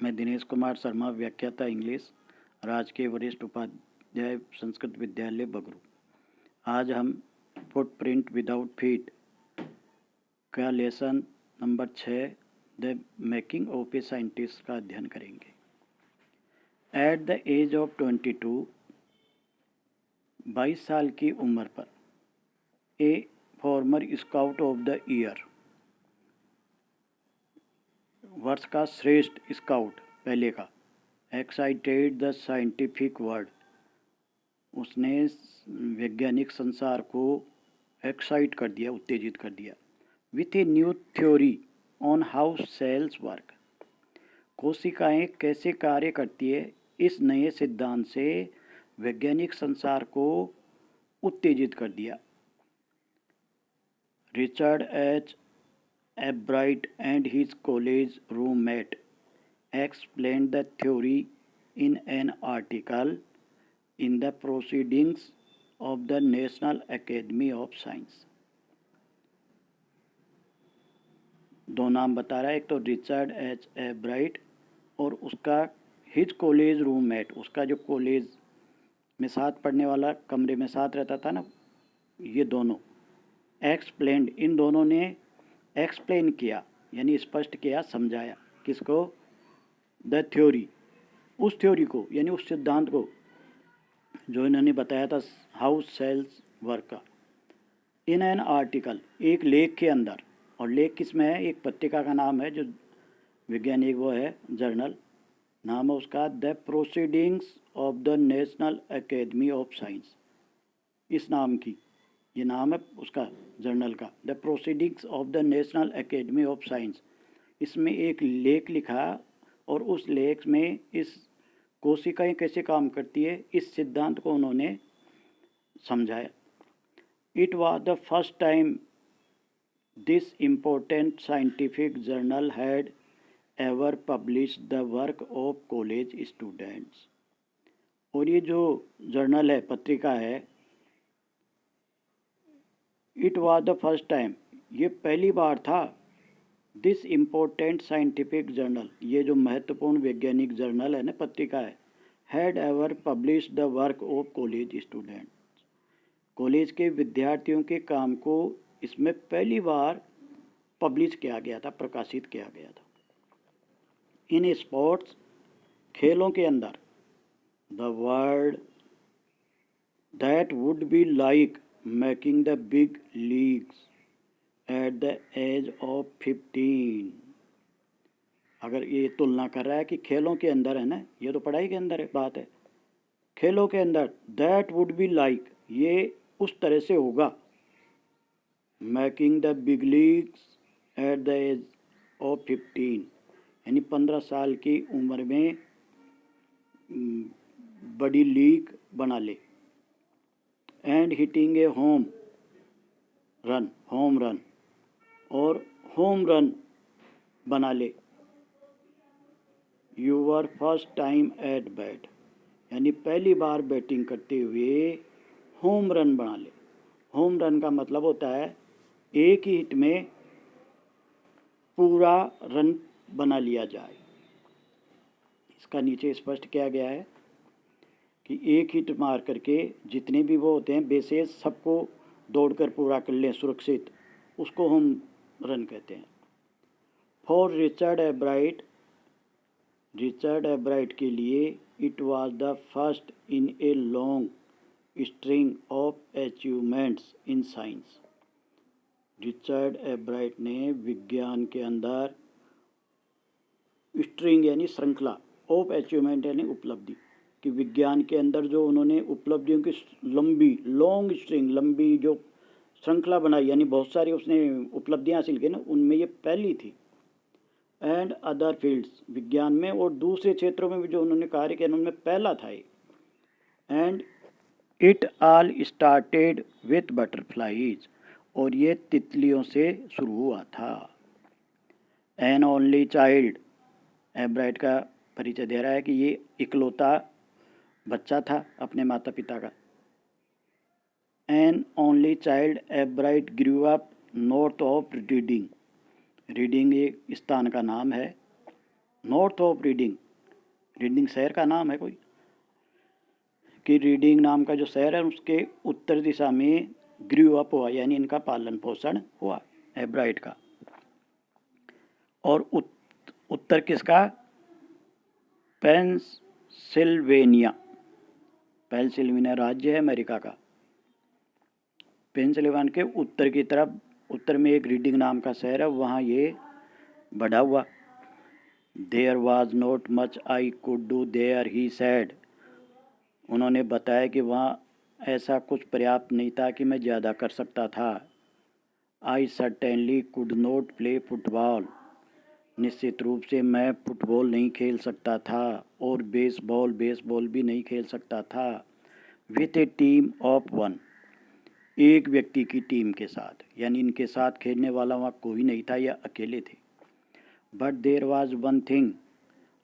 मैं दिनेश कुमार शर्मा, व्याख्याता इंग्लिश, राजकीय वरिष्ठ उपाध्याय संस्कृत विद्यालय बगरू। आज हम फुटप्रिंट विदाउट फीट का lesson number 6 the making of a scientist का अध्ययन करेंगे। एट द एज ऑफ 22, 22 साल की उम्र पर, ए farmer scout of the year, वर्ष का श्रेष्ठ स्काउट पहले का, एक्साइटेड द साइंटिफिक वर्ल्ड, उसने वैज्ञानिक संसार को एक्साइट कर दिया, उत्तेजित कर दिया। With a new theory on how cells work, कोशिकाएं कैसे कार्य करती है, इस नए सिद्धांत से वैज्ञानिक संसार को उत्तेजित कर दिया। Richard H एब्राइट and his college roommate explained the theory in an article in the Proceedings of the National Academy of Science। दो नाम बता रहा है, एक तो रिचर्ड एच एब्राइट और उसका हिज कॉलेज रूममेट, उसका जो कॉलेज में साथ पढ़ने वाला, कमरे में साथ रहता था ना, ये दोनों एक्सप्लेन्ड, इन दोनों ने एक्सप्लेन किया यानी स्पष्ट किया, समझाया। किसको? द थ्योरी, उस थ्योरी को यानी उस सिद्धांत को जो इन्होंने बताया था हाउ सेल्स वर्क का। इन एन आर्टिकल, एक लेख के अंदर, और लेख किस में है? एक पत्रिका का नाम है जो वैज्ञानिक वो है, जर्नल नाम है उसका the proceedings of the national academy of science. इस नाम की, ये नाम है उसका जर्नल का, the proceedings of the national academy of science. इसमें एक लेख लिखा और उस लेख में इस कोशिकाएं कैसे काम करती है, इस सिद्धांत को उन्होंने समझाया। It was the first time this important scientific journal had ever published the work of college students. और ये जो जर्नल है, पत्रिका है, it was the first time, ये पहली बार था, दिस इम्पोर्टेंट साइंटिफिक जर्नल, ये जो महत्वपूर्ण वैज्ञानिक जर्नल है ना, पत्रिका है, had ever publish the work of college student, college के विद्यार्थियों के काम को इसमें पहली बार पब्लिश किया गया था, प्रकाशित किया गया था। इन स्पोर्ट्स, खेलों के अंदर, the world that would be like making the big leagues at the age of 15। अगर ये तुलना कर रहा है कि खेलों के अंदर है ना, ये तो पढ़ाई के अंदर है बात है, खेलों के अंदर दैट वुड बी लाइक, ये उस तरह से होगा, making the big leagues at the age of 15, यानी 15 साल की उम्र में बड़ी लीग बना ले। And hitting a home run, और होम रन बना ले। Your first time at bat, यानी पहली बार बैटिंग करते हुए होम रन बना ले। होम रन का मतलब होता है एक ही हिट में पूरा रन बना लिया जाए। इसका नीचे स्पष्ट किया गया है कि एक हिट मार करके जितने भी वो होते हैं बेसेस, सबको दौड़कर पूरा कर लें सुरक्षित, उसको होम रन कहते हैं। फॉर रिचर्ड एब्राइट के लिए it was the first in a long string of achievements in science. Richard एब्राइट ने विज्ञान के अंदर स्ट्रिंग यानी श्रृंखला, ऑफ अचीवमेंट यानी उपलब्धि, कि विज्ञान के अंदर जो उन्होंने उपलब्धियों की लॉन्ग स्ट्रिंग, लंबी जो श्रृंखला बनाई, यानी बहुत सारी उसने उपलब्धियां हासिल की ना, उनमें ये पहली थी। एंड अदर फील्ड्स, विज्ञान में और दूसरे क्षेत्रों में भी जो उन्होंने कार्य किया उनमें पहला था ये। And it all started with butterflies, और ये तितलियों से शुरू हुआ था। एन ओनली चाइल्ड, एब्राइट का परिचय दे रहा है कि ये इकलौता बच्चा था अपने माता पिता का। An only child, Ebright grew up north of Reading, Reading एक स्थान का नाम है, नॉर्थ ऑफ रीडिंग, रीडिंग शहर का नाम है कोई, कि रीडिंग नाम का जो शहर है उसके उत्तर दिशा में ग्रू अप हुआ, यानी इनका पालन पोषण हुआ एब्राइट का। और उत्तर किसका? पेंसिल्वेनिया, पेंसिल्वेनिया राज्य है अमेरिका का। पेंसिल्वेनिया के उत्तर की तरफ, उत्तर में एक रीडिंग नाम का शहर है, वहाँ ये बढ़ा हुआ। There was not much I could do there he said, उन्होंने बताया कि वहाँ ऐसा कुछ पर्याप्त नहीं था कि मैं ज़्यादा कर सकता था। I certainly could not play football, निश्चित रूप से मैं फुटबॉल नहीं खेल सकता था, और बेसबॉल भी नहीं खेल सकता था। With A team of one, एक व्यक्ति की टीम के साथ, यानी इनके साथ खेलने वाला वहाँ कोई नहीं था, या अकेले थे। But there was one thing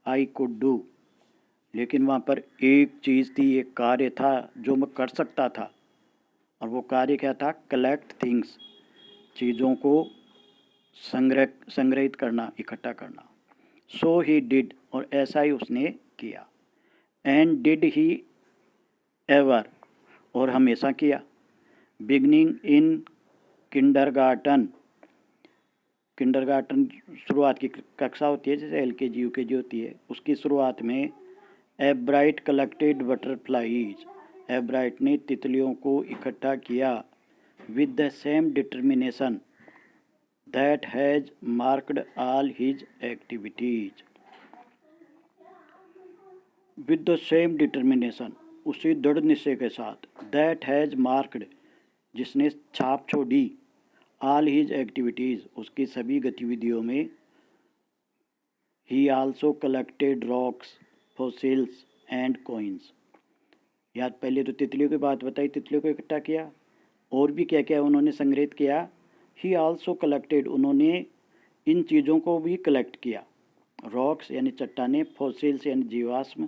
I could do, लेकिन वहाँ पर एक चीज़ थी, एक कार्य था जो मैं कर सकता था, और वो कार्य क्या था? कलेक्ट थिंग्स, चीज़ों को संग्रहित करना, इकट्ठा करना। सो ही डिड, और ऐसा ही उसने किया। एंड डिड ही एवर, और हमेशा किया। बिगनिंग इन किंडरगार्टन, किंडरगार्टन शुरुआत की कक्षा होती है, जैसे LKG UKG होती है, उसकी शुरुआत में एब्राइट कलेक्टेड बटरफ्लाईज, एब्राइट ने तितलियों को इकट्ठा किया। With the same determination that has marked all his activities, with the same determination, उसी दृढ़ निश्चय के साथ, दैट हैज़ मार्क्ड, जिसने छाप छोड़ी, ऑल हिज एक्टिविटीज़, उसकी सभी गतिविधियों में। ही also collected rocks, fossils and coins, याद पहले तो तितलियों की बात बताई, तितलियों को इकट्ठा किया, और भी क्या क्या उन्होंने संग्रहित किया। ही आल्सो कलेक्टेड, उन्होंने इन चीज़ों को भी कलेक्ट किया। रॉक्स यानी चट्टानें, फॉसिल्स यानी जीवाश्म,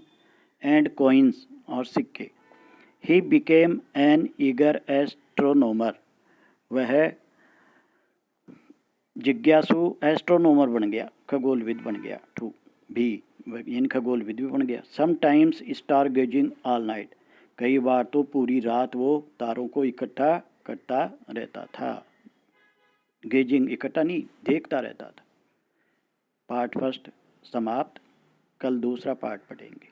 एंड कॉइन्स और सिक्के। He became an eager astronomer, वह जिज्ञासु एस्ट्रोनोमर बन गया, खगोलविद बन गया। टू भी यानी खगोलविद भी बन गया। Sometimes star gazing all night, कई बार तो पूरी रात वो तारों को इकट्ठा करता रहता था। गेजिंग इकट्ठा नहीं, देखता रहता था। पार्ट फर्स्ट समाप्त। कल दूसरा पार्ट पढ़ेंगे।